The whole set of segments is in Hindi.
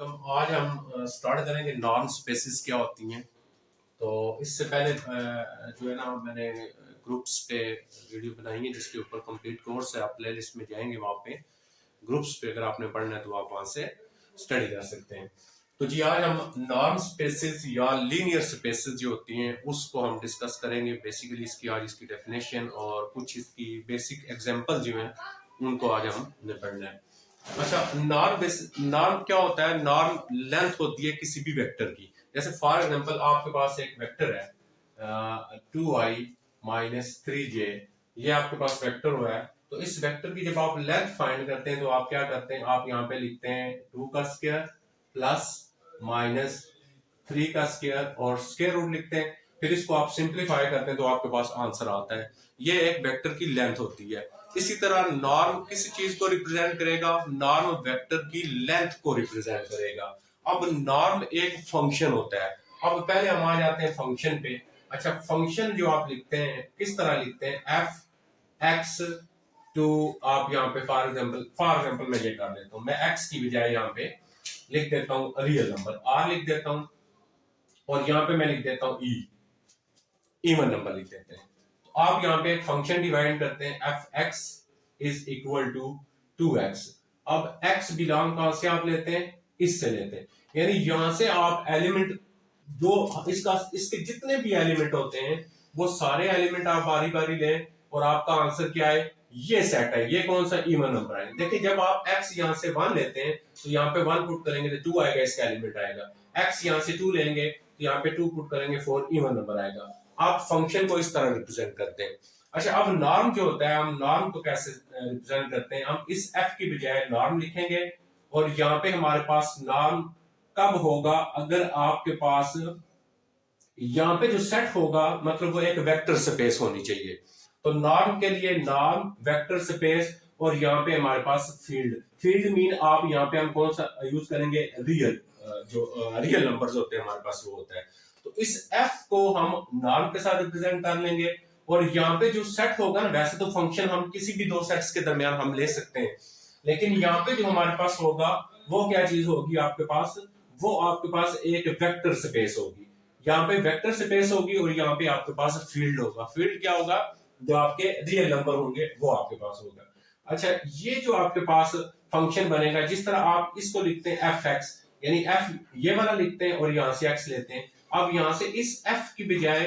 तो आज हम स्टार्ट करेंगे नॉर्म स्पेसिस क्या होती हैं। तो इससे पहले जो है ना मैंने ग्रुप्स पे वीडियो बनाई है जिसके ऊपर कंप्लीट कोर्स है। आप प्ले लिस्ट में जाएंगे, वहाँ पे ग्रुप्स पे अगर आपने पढ़ना है तो आप वहाँ से स्टडी कर सकते हैं। तो जी आज हम नॉर्म स्पेसिस या लीनियर स्पेसिस जो होती हैं उसको हम डिस्कस करेंगे। बेसिकली इसकी डेफिनेशन और कुछ इसकी बेसिक एग्जांपल जो हैं उनको आज हमने पढ़ना है। अच्छा, नॉर्म क्या होता है? नॉर्म लेंथ होती है किसी भी वेक्टर की। जैसे फॉर एग्जांपल आपके पास एक वेक्टर है 2i-3j, ये आपके पास वेक्टर हुआ है। तो इस वेक्टर की जब आप लेंथ फाइंड करते हैं तो आप क्या करते हैं, आप यहाँ पे लिखते हैं 2 का स्क्वायर प्लस माइनस 3 का स्क्वायर और स्क्वायर रूट लिखते हैं। फिर इसको आप सिंप्लीफाई करते हैं तो आपके पास आंसर आता है। ये एक वेक्टर की लेंथ होती है। इसी तरह नॉर्म किसी चीज को रिप्रेजेंट करेगा, नॉर्म वेक्टर की लेंथ को रिप्रेजेंट करेगा। अब नॉर्म एक फंक्शन होता है। अब पहले हम आ जाते हैं फंक्शन पे। अच्छा, फंक्शन जो आप लिखते हैं किस तरह लिखते हैं? एफ एक्स टू, आप यहाँ पे फॉर एग्जाम्पल मैं ये कर देता हूँ, मैं एक्स की बजाय यहाँ पे लिख देता हूँ रियल नंबर आर लिख देता हूँ, और यहाँ पे मैं लिख देता हूँ इवन नंबर लिख देते हैं। तो आप यहाँ पे एक फंक्शन डिवाइड करते हैं, F X is equal to 2x। अब x बिलोंग कहां से आप लेते हैं? इससे लेते हैं। यानी यहां से आप एलिमेंट जो इसके जितने भी एलिमेंट होते हैं वो सारे एलिमेंट आप बारी बारी लें और आपका आंसर क्या है? ये सेट है। ये कौन सा? इवन नंबर है। देखिए, जब आप x यहां से 1 लेते हैं तो यहाँ पे 1 पुट करेंगे तो 2 आएगा, इसका एलिमेंट आएगा। x यहां से 2 लेंगे तो यहाँ पे 2 पुट करेंगे 4 इवन नंबर आएगा। आप फंक्शन को इस तरह रिप्रेजेंट करते हैं। अच्छा, अब नॉर्म जो होता है, हम नॉर्म को कैसे रिप्रेजेंट करते हैं? हम इस f की बजाय नॉर्म लिखेंगे, और यहाँ पे हमारे पास नॉर्म कब होगा? अगर आपके पास यहाँ पे जो सेट होगा, मतलब वो एक वेक्टर स्पेस होनी चाहिए। तो नॉर्म के लिए नॉर्म वेक्टर स्पेस, और यहाँ पे हमारे पास फील्ड मीन आप यहाँ पे हम कौन सा यूज करेंगे? रियल, जो रियल नंबर्स होते हैं हमारे पास वो होता है। तो इस f को हम नॉर्म के साथ रिप्रेजेंट कर लेंगे, और यहाँ पे जो सेट होगा ना, वैसे तो फंक्शन हम किसी भी दो सेट्स के दरमियान हम ले सकते हैं, लेकिन यहाँ पे जो हमारे पास होगा वो क्या चीज होगी आपके पास? वो आपके पास एक वेक्टर स्पेस होगी। यहाँ पे वेक्टर स्पेस होगी और यहाँ पे आपके पास फील्ड होगा। फील्ड क्या होगा? जो आपके रियल नंबर होंगे वो आपके पास होगा। अच्छा, ये जो आपके पास फंक्शन बनेगा, जिस तरह आप इसको लिखते हैं एफ एक्स, यानी एफ ये वाला लिखते हैं और यहाँ से एक्स लेते हैं। अब यहाँ से इस एफ की बजाय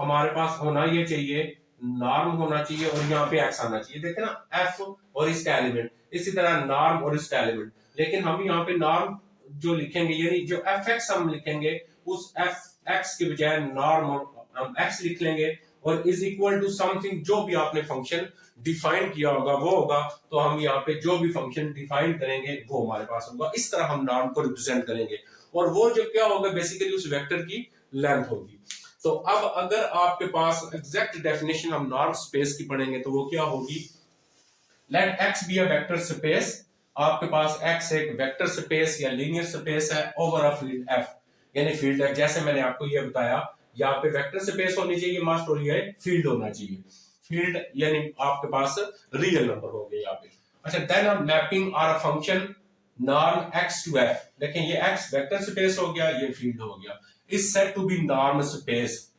हमारे पास होना ये चाहिए, नॉर्म होना चाहिए, और यहाँ पे एक्स आना चाहिए। देखे ना, एफ और इसका एलिमेंट, इसी तरह नॉर्म और इसका एलिमेंट। लेकिन हम यहाँ पे नॉर्म जो लिखेंगे, यानी जो एफ एक्स हम लिखेंगे, उस एफ एक्स के बजाय नॉर्म हम एक्स लिख लेंगे, और इज इक्वल टू समथिंग जो भी आपने फंक्शन डिफाइन किया होगा वो होगा। तो हम यहाँ पे जो भी फंक्शन डिफाइन करेंगे वो हमारे पास होगा। इस तरह हम नॉर्म को रिप्रेजेंट करेंगे, और वो जो क्या होगा? बेसिकली उस वेक्टर की लेंथ होगी। तो अब अगर आपके पास एग्जैक्ट डेफिनेशन हम नॉर्म स्पेस की पढ़ेंगे तो वो क्या होगी? Let x be a vector space. आपके पास x एक वेक्टर स्पेस या लीनियर स्पेस है ओवर अ फील्ड f, यानी फील्ड है। जैसे मैंने आपको ये बताया, यहाँ पे वेक्टर स्पेस होनी चाहिए मस्ट, और ये फील्ड होना चाहिए। फील्ड यानी आपके पास रियल नंबर हो गए यहाँ पे। अच्छा, देन अ मैपिंग और a function norm x to f। देखें, ये x वेक्टर स्पेस हो गया, ये फील्ड हो गया, is said to be norm space.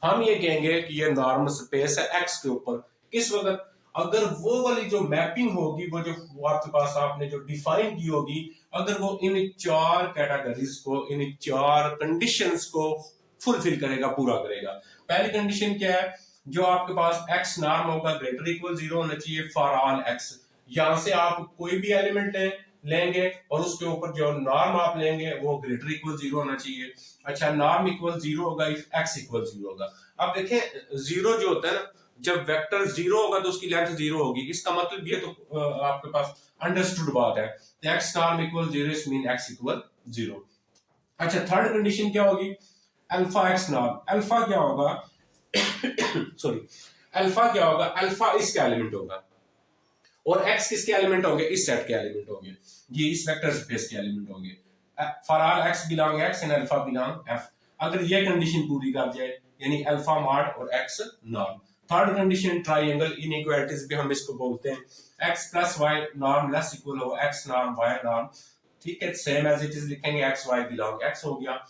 हम ये कहेंगे कि ये नॉर्म स्पेस है x के ऊपर। किस वक्त? अगर वो वाली जो मैपिंग होगी, वो जो आपके पास आपने जो डिफाइन की होगी, अगर वो इन 4 कैटेगरीज को, इन 4 कंडीशंस को फुलफिल करेगा, पूरा करेगा। पहली कंडीशन क्या है? जो आपके पास x नॉर्म होगा ग्रेटर इक्वल 0 होना चाहिए फॉर ऑल x। यहां से आप कोई भी एलिमेंट लेंगे और उसके ऊपर जो नॉर्म आप लेंगे वो ग्रेटर इक्वल 0 होना चाहिए। अच्छा, नॉर्म इक्वल 0 होगा इफ x इक्वल 0 होगा। अब देखें, 0 जो होता है ना, जब वेक्टर 0 होगा तो उसकी लेंथ 0 होगी। इसका मतलब ये तो आपके पास अंडरस्टूड बात है। x norm equal 0 is mean x equal 0। अच्छा, थर्ड कंडीशन क्या होगी? Alpha x norm. अल्फा क्या होगा? सॉरी, अल्फा क्या होगा? अल्फा इसका एलिमेंट होगा, और x किसके एलिमेंट होंगे? इस सेट के एलिमेंट होंगे, ये इस वेक्टर स्पेस के एलिमेंट होंगे। For all x belong x and alpha belong f। अगर ये कंडीशन पूरी कर जाए, यानी अल्फा मॉड और x norm. Third condition triangle inequalities भी हम इसको बोलते हैं। x plus y norm less equal हो x नॉर्म y नॉर्म। ठीक है, सेम एज इट इज लिखेंगे एक्स वाई बिलोंग एक्स हो गया।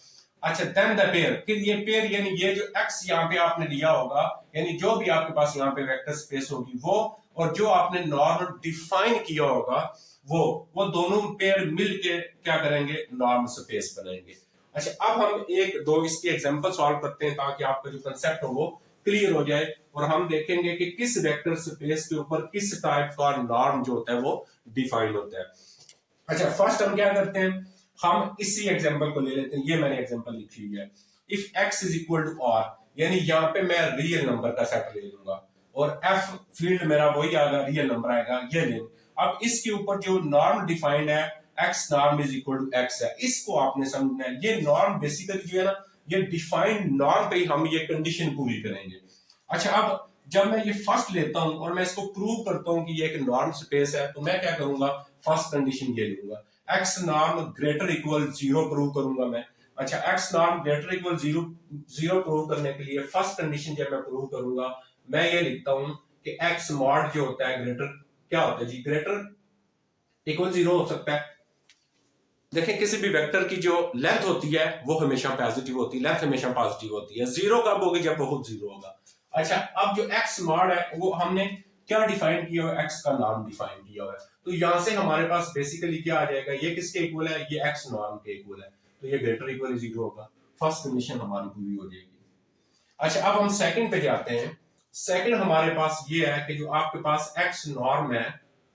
अच्छा देन द पेयर, फिर ये पेयर यानी ये जो एक्स यहाँ पे आपने लिया होगा, यानी जो भी आपके पास यहाँ पे वेक्टर स्पेस होगी वो, और जो आपने नॉर्म डिफाइन किया होगा वो दोनों पेयर मिलके क्या करेंगे, नॉर्म स्पेस बनाएंगे। अच्छा अब हम एक दो इसके एग्जांपल सॉल्व करते हैं ताकि आपका जो कंसेप्ट हो वो क्लियर हो जाए, और हम देखेंगे कि किस वेक्टर स्पेस के ऊपर किस टाइप का नॉर्म जो होता है वो डिफाइन होता है। अच्छा फर्स्ट हम क्या करते हैं, हम इसी एग्जांपल को ले लेते हैं, ये मैंने एग्जांपल लिखी हुई है। If x is equal to r, यानी यहाँ पे मैं रियल नंबर का सेट ले लूंगा और f फील्ड मेरा वही आएगा, रियल नंबर आएगा, ये ले। अब इसके ऊपर जो नॉर्म डिफाइंड है x norm is equal to x है, इसको आपने समझना है। ये नॉर्म बेसिकली जो है ना, ये डिफाइंड नॉर्म पे ही हम ये कंडीशन पूरी करेंगे। अच्छा अब जब मैं ये फर्स्ट लेता हूं और मैं इसको प्रूव करता हूं कि ये एक नॉर्म स्पेस है, तो मैं क्या करूंगा, फर्स्ट कंडीशन ये लूंगा, x norm greater equal 0 prove करूंगा मैं। अच्छा x norm greater equal 0 prove करने के लिए फर्स्ट कंडीशन जब मैं प्रूव करूंगा, मैं ये लिखता हूं कि एक्स मॉड जो होता है ग्रेटर, क्या होता है जी, ग्रेटर इक्वल 0 हो सकता है। देखें किसी भी वेक्टर की जो लेंथ होती है वो हमेशा पॉजिटिव होती है, लेंथ हमेशा पॉजिटिव होती है। 0 कब होगी, जब वो खुद 0 होगा। अच्छा अब जो एक्स मॉड है वो हमने क्या डिफाइन किया हुआ है, एक्स का नॉर्म डिफाइन किया हुआ है, तो यहां से हमारे पास बेसिकली क्या आ जाएगा, ये किसके इक्वल है, ये एक्स नॉर्म के इक्वल है, तो ये ग्रेटर इक्वल 0 होगा। फर्स्ट कंडीशन हमारी पूरी हो जाएगी। अच्छा अब हम सेकंड पे जाते हैं। सेकंड हमारे पास ये है कि जो आपके पास एक्स नॉर्म है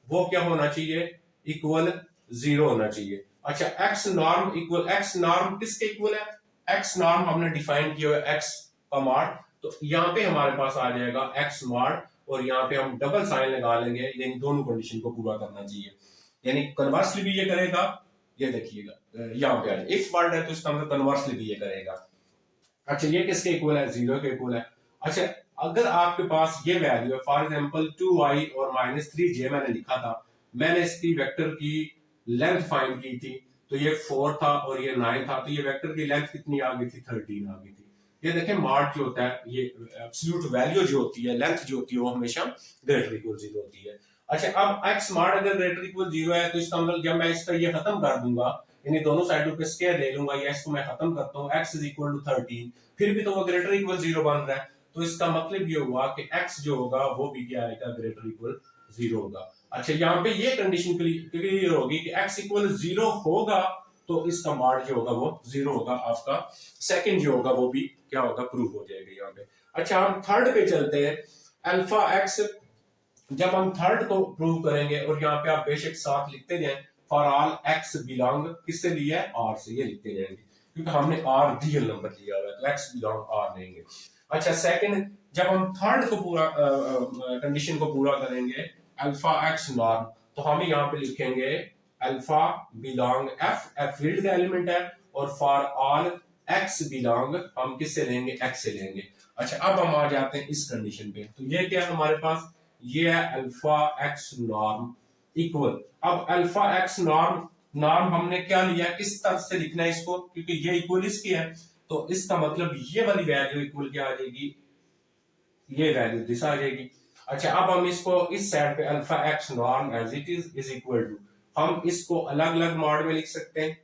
वो क्या होना चाहिए, इक्वल 0 होना चाहिए। अच्छा x norm equal, x norm किसके इक्वल है, एक्स नॉर्म हमने डिफाइन किया है एक्स का मॉड, तो यहाँ पे हमारे पास आ जाएगा एक्स मॉड, और यहाँ पे हम डबल साइन लगा लेंगे, यानी दोनों कंडीशन को पूरा करना चाहिए। यानी कन्वर्सली भी ये करेगा, ये देखिएगा यहाँ पे आ, इफ वर्ड है तो इसका मतलब कन्वर्सली भी ये करेगा। अच्छा ये किसके इक्वल है, 0 के इक्वल है। अच्छा अगर आपके पास ये वैल्यू है, फॉर एग्जांपल 2y और -3j मैंने लिखा था, मैंने इसकी वेक्टर की लेंथ फाइंड की थी, तो ये 4 था और ये 9 था, तो ये वेक्टर की लेंथ कितनी आ गई थी, 13 आ गई थी। ये देखें मॉड जो होता है, ये एब्सोल्यूट वैल्यू जो होती है, लेंथ जो होती है, वो हमेशा ग्रेटर इक्वल 0 होती है। अच्छा अब x मॉड अगर ग्रेटर इक्वल 0 है, तो इसका मतलब जब मैं इसका ये खत्म कर दूंगा, यानी दोनों साइडों पे स्क्वायर ले लूंगा, या इसको मैं खत्म करता हूँ, x इज इक्वल टू 13, फिर भी तो वो ग्रेटर इक्वल 0 बन रहा है, तो इसका मतलब ये हुआ कि x जो होगा वो भी क्या आएगा, ग्रेटर इक्वल 0 होगा। अच्छा यहाँ पे ये कंडीशन क्लियर होगी कि x इक्वल 0 होगा तो इसका मॉड जो होगा वो 0 होगा, आपका सेकंड जो होगा वो भी क्या होगा, प्रूव हो जाएगा यहाँ पे। अच्छा हम थर्ड पे चलते हैं, अल्फा एक्स, जब हम थर्ड को प्रूव करेंगे, और यहाँ पे आप बेशक साथ लिखते जाएं, फॉर ऑल एक्स बिलोंग, किससे लिया है, आर से, ये लिखते जाएंगे क्योंकि हमने आर रियल नंबर लिया हुआ है, तो एक्स बिलोंग आर लेंगे। अच्छा सेकंड, जब हम थर्ड को पूरा कंडीशन को पूरा करेंगे, अल्फा एक्स नॉर्म, तो हम यहाँ पे लिखेंगे alpha belong F, F field का एलिमेंट है, और फॉर ऑल एक्स बिलोंग हम किससे लेंगे, एक्स से लेंगे। अच्छा अब हम आ जाते हैं इस कंडीशन पे, तो ये क्या है हमारे पास, ये है अल्फा एक्स नॉर्म इक्वल, अब अल्फा एक्स नॉर्म, नॉर्म हमने क्या लिया, किस तरह से लिखना है इसको, क्योंकि ये इक्वल इसकी है, तो इसका मतलब ये वाली वैल्यू इक्वल क्या आ जाएगी, ये वैल्यू दिस आ जाएगी। अच्छा अब हम इसको इस साइड पे alpha X norm as it is equal to, हम इसको अलग अलग मॉड में लिख सकते हैं,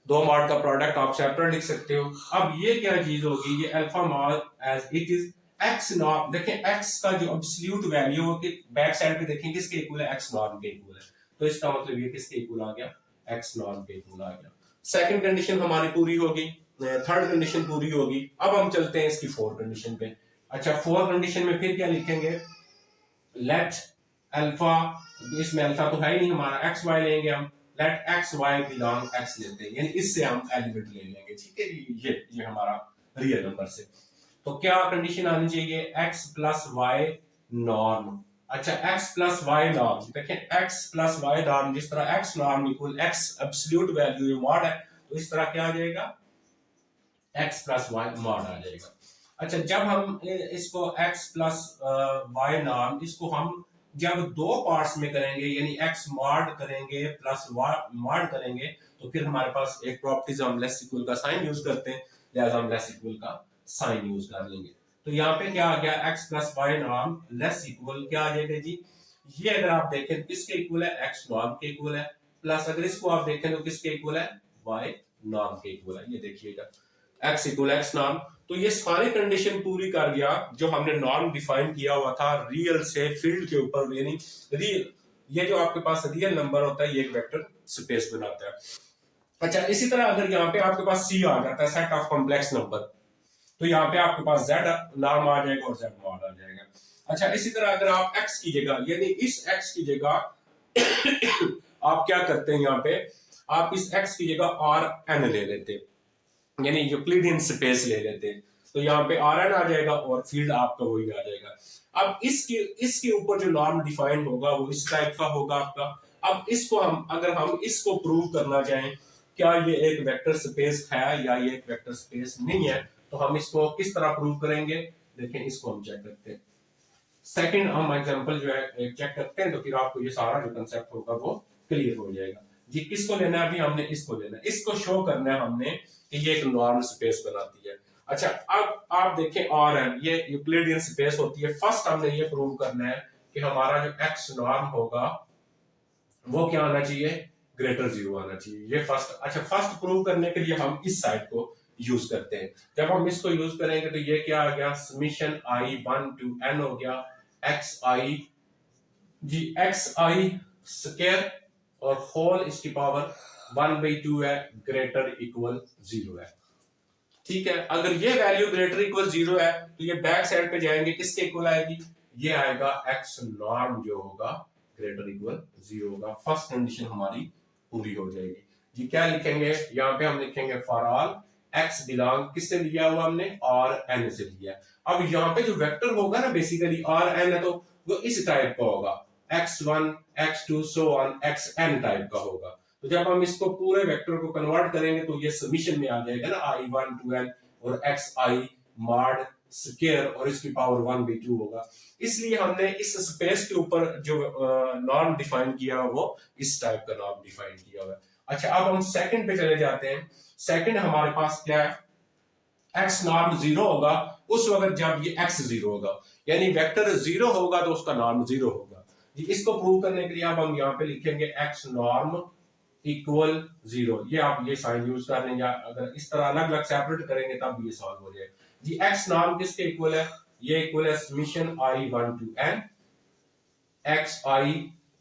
दो मॉड का प्रोडक्ट आप सेपरेट लिख सकते हो। अब ये क्या चीज होगी, ये alpha mod as it is X norm, देखें एक्स का जो एब्सोल्यूट वैल्यू हो कि बैक साइड पे देखें किसके इक्वल है, एक्स नॉर्म के इक्वल है, तो इसका मतलब ये किसके इक्वल आ गया, एक्स नॉर्म के इक्वल आ गया। सेकंड कंडीशन हमारी पूरी होगी, थर्ड कंडीशन पूरी होगी। अब हम चलते हैं इसकी फोर्थ कंडीशन पे। अच्छा फोर्थ कंडीशन में फिर क्या लिखेंगे, लेट अल्फा, इसमें अल्फा तो है ही नहीं हमारा, एक्स वाई लेंगे हम, let X Y belong X लेते हैं, यानी इससे हम एलिमेंट ले लेंगे, ठीक है, ये हमारा रियल नंबर से। तो क्या कंडीशन आनी चाहिए, x प्लस वाई नॉर्म। अच्छा x प्लस वाई नॉर्म, देखें x प्लस वाई नॉर्म, जिस तरह x norm equal x absolute value mod है, तो इस तरह क्या आ जाएगा, x प्लस वाई मॉड आ जाएगा। अच्छा जब हम इसको x प्लस वाई नॉर्म, इसको हम जब दो पार्ट्स में करेंगे, यानी x मॉड करेंगे प्लस मॉड करेंगे, तो फिर हमारे पास एक प्रॉपर्टीज हम लेस इक्वल का साइन यूज करते हैं, लिहाजा हम लेस इक्वल का साइन यूज कर लेंगे। तो यहाँ पे क्या आ गया, x plus Y norm less equal क्या आ जाएगा जी, ये अगर आप देखें किसके इक्वल है, x नॉर्म के इक्वल है, प्लस अगर इसको आप देखें तो किसके इक्वल है, y नॉर्म के इक्वल है। ये देखिएगा x इक्वल x नॉर्म। तो ये सारी कंडीशन पूरी कर गया जो हमने नॉर्म डिफाइन किया हुआ था रियल से फील्ड के ऊपर, यानी रियल, ये जो आपके पास रियल नंबर होता है ये एक वेक्टर स्पेस बनाता है। अच्छा, इसी तरह अगर यहाँ पे आपके पास C आ जाता है सेट ऑफ कॉम्प्लेक्स नंबर, तो यहाँ पे आपके पास Z नॉर्म आ जाएगा और Z मॉड आ जाएगा। अच्छा, इसी तरह अगर आप x की जगह, यानी इस x की जगह आप क्या करते हैं, यहाँ पे आप इस x की जगह Rn ले लेते हैं, यानी यूक्लिडियन स्पेस ले लेते हैं, तो यहाँ पे Rn आ जाएगा और फील्ड आपका वही आ जाएगा। अब इसके ऊपर जो नॉर्म डिफाइन होगा वो इस टाइप का होगा आपका। अब इसको अगर हम इसको प्रूव करना चाहें क्या ये एक वेक्टर स्पेस है या ये एक वेक्टर स्पेस नहीं है, तो हम इसको किस तरह प्रूव करेंगे, देखें इसको हम चेक करते हैं। सेकंड हम एग्जांपल जो है चेक करते हैं, तो फिर आपको ये सारा जो कंसेप्ट होगा वो क्लियर हो जाएगा। जी, किसको लेना है, अभी हमने इसको लेना है, इसको शो करना है हमने कि ये एक नॉर्म स्पेस बनाती है। अच्छा, अब आप देखें Rn ये यूक्लिडियन स्पेस होती है। फर्स्ट हमने ये प्रूव करना है कि हमारा जो x नॉर्म होगा वो क्या आना चाहिए, ग्रेटर 0 आना चाहिए, ये फर्स्ट। अच्छा, फर्स्ट प्रूव करने के लिए हम इस साइड को यूज करते हैं। जब हम इसको यूज करेंगे तो ये क्या आ गया, समीशन i1 to n हो गया xi, जी xi स्क्वायर और होल इसकी पावर 1/2 है, ग्रेटर इक्वल 0 है। ठीक है, अगर ये वैल्यू ग्रेटर इक्वल 0 है तो ये बैक साइड पे जाएंगे, किसके इक्वल आएगी, ये आएगा x नॉर्म जो होगा ग्रेटर इक्वल 0 होगा। फर्स्ट कंडीशन हमारी पूरी हो जाएगी। जी, क्या लिखेंगे, यहाँ पे हम लिखेंगे फॉर ऑल x बिलोंग, किससे लिया हुआ हमने, Rn से लिया। अब यहाँ पे जो वेक्टर होगा ना बेसिकली Rn है, तो वो इस टाइप का होगा, x1 x2 so on xn type का होगा। तो जब हम इसको पूरे वेक्टर को कन्वर्ट करेंगे तो ये समीशन में आ जाएगा ना, i1 to n और xi मॉड स्क्वायर और इसकी पावर 1/2 होगा। इसलिए हमने इस स्पेस के ऊपर जो नॉर्म डिफाइन किया वो इस टाइप का नॉर्म डिफाइन किया हुआ है। अच्छा, अब हम सेकंड पे चले जाते हैं। सेकंड हमारे पास क्या है, x नॉर्म 0 होगा उस वक्त जब ये x 0 होगा, यानी वेक्टर 0 होगा तो उसका नॉर्म 0 होगा। इसको प्रूव करने के लिए अब हम यहाँ पे लिखेंगे x नॉर्म इक्वल 0, ये आप ये साइन यूज कर लेंगे, अगर इस तरह अलग अलग सेपरेट करेंगे तब ये सॉल्व हो जाएगा। जी, x नॉर्म किसके इक्वल है, ये इक्वल है summation i1 to n xi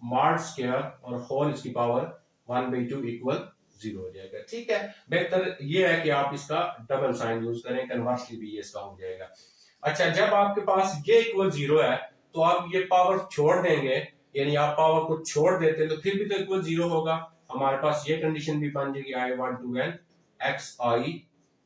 mod square और होल इसकी पावर 1/2 इक्वल 0 हो जाएगा। ठीक है, बेहतर ये है कि आप इसका डबल साइन यूज करें, कन्वर्सली भी ये इसका हो जाएगा। अच्छा, जब आपके पास ये इक्वल 0 है तो आप ये पावर छोड़ देंगे, यानी आप पावर को छोड़ देते हैं तो फिर भी तो इक्वल 0 होगा। हमारे पास ये कंडीशन भी बन जाएगी i1 to n xi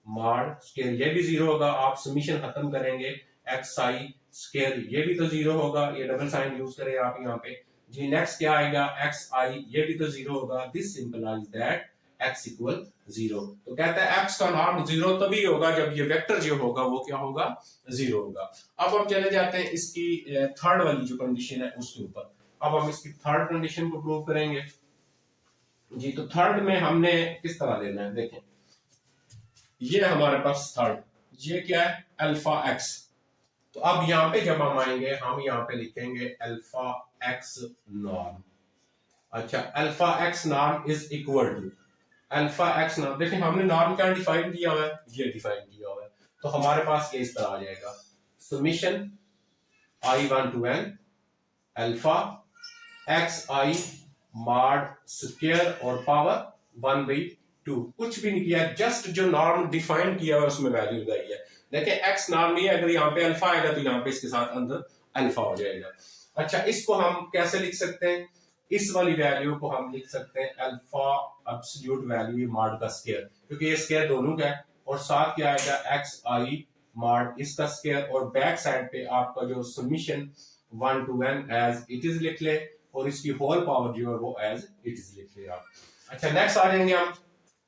mod square, ये भी 0 होगा। आप समीशन खत्म करेंगे xi स्क्वायर, ये भी तो 0 होगा, ये डबल साइन यूज करें आप यहाँ पे। जी, नेक्स्ट क्या आएगा xi, ये भी तो 0 होगा। This implies that x equal 0। तो कहता है x का नॉर्म 0 तभी होगा जब ये वेक्टर जो होगा वो क्या होगा, 0 होगा। अब हम चले जाते हैं इसकी थर्ड वाली जो कंडीशन है उसके ऊपर। अब हम इसकी थर्ड कंडीशन को प्रूव करेंगे। जी, तो थर्ड में हमने किस तरह लेना है, देखें ये हमारे पास थर्ड, ये क्या है, अल्फा एक्स। तो अब यहाँ पे जब हम आएंगे हम यहाँ पे लिखेंगे अल्फा एक्स नॉर्म। अच्छा, alpha X norm is equal to alpha X norm, देखिए हमने नॉर्म क्या डिफाइन किया हुआ है, ये डिफाइन किया हुआ है। तो हमारे पास ये इस तरह आ जाएगा, summation i1 to n alpha x I mod square और पावर 1/2, कुछ भी नहीं किया, जस्ट जो नॉर्म डिफाइन किया है उसमें वैल्यू लगाई है। देखिए एक्स नॉर्म नहीं है, अगर यहाँ पे अल्फा आएगा तो यहाँ पे इसके साथ अंदर अल्फा हो जाएगा। अच्छा, इसको हम कैसे लिख सकते हैं, इस वाली वैल्यू को हम लिख सकते हैं अल्फा एब्सोल्यूट वैल्यू मॉड का स्क्वायर, क्योंकि ये स्क्वायर दोनों का है, और साथ क्या आएगा एक्स आई मॉड इसका स्क्वायर, और बैक साइड पे आपका जो summation 1 to n as it is लिख ले और इसकी होल पावर जो है वो एज इट इज लिख ले आप। अच्छा, नेक्स्ट आ जाएंगे हम,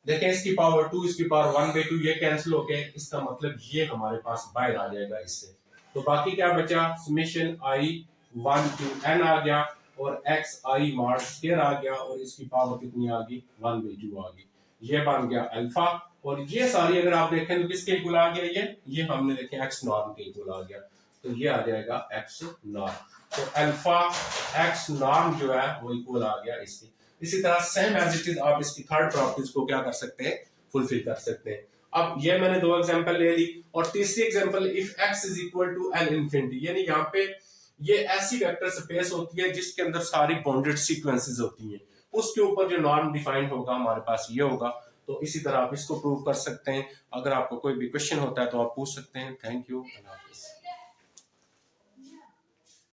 देखें इसकी पावर 2 इसकी पावर 1/2, ये कैंसिल हो गए, इसका मतलब ये हमारे पास बाहर आ जाएगा इससे। तो बाकी क्या बचा, समीशन i1 to n आ गया और एक्स आई मॉड स्क्वायर आ गया और इसकी पावर कितनी आ गई, 1/2 आ गई, ये बन गया अल्फा। और ये सारी अगर आप देखें तो किसके इक्वल आ गया, ये हमने देखे एक्स नॉर्म के इक्वल आ गया, तो ये आ जाएगा एक्स नॉर्म। तो अल्फा एक्स नॉर्म जो है वो इक्वल आ गया इसके। इसी तरह सेम एज इट इज आप इसकी थर्ड प्रॉपर्टीज को क्या कर सकते हैं, फुलफिल कर सकते हैं। अब ये मैंने 2 एग्जांपल ले ली, और तीसरी example if x is equal to L infinity, यानी यहाँ पे ये ऐसी वेक्टर स्पेस होती है जिसके अंदर सारी बाउंडेड सीक्वेंसेस होती हैं, उसके ऊपर जो नॉर्म डिफाइंड होगा हमारे पास ये होगा। तो इसी तरह आप इसको प्रूव कर सकते हैं। अगर आपको कोई भी क्वेश्चन होता है तो आप पूछ सकते हैं। थैंक यू, अल्लाह हाफिज़।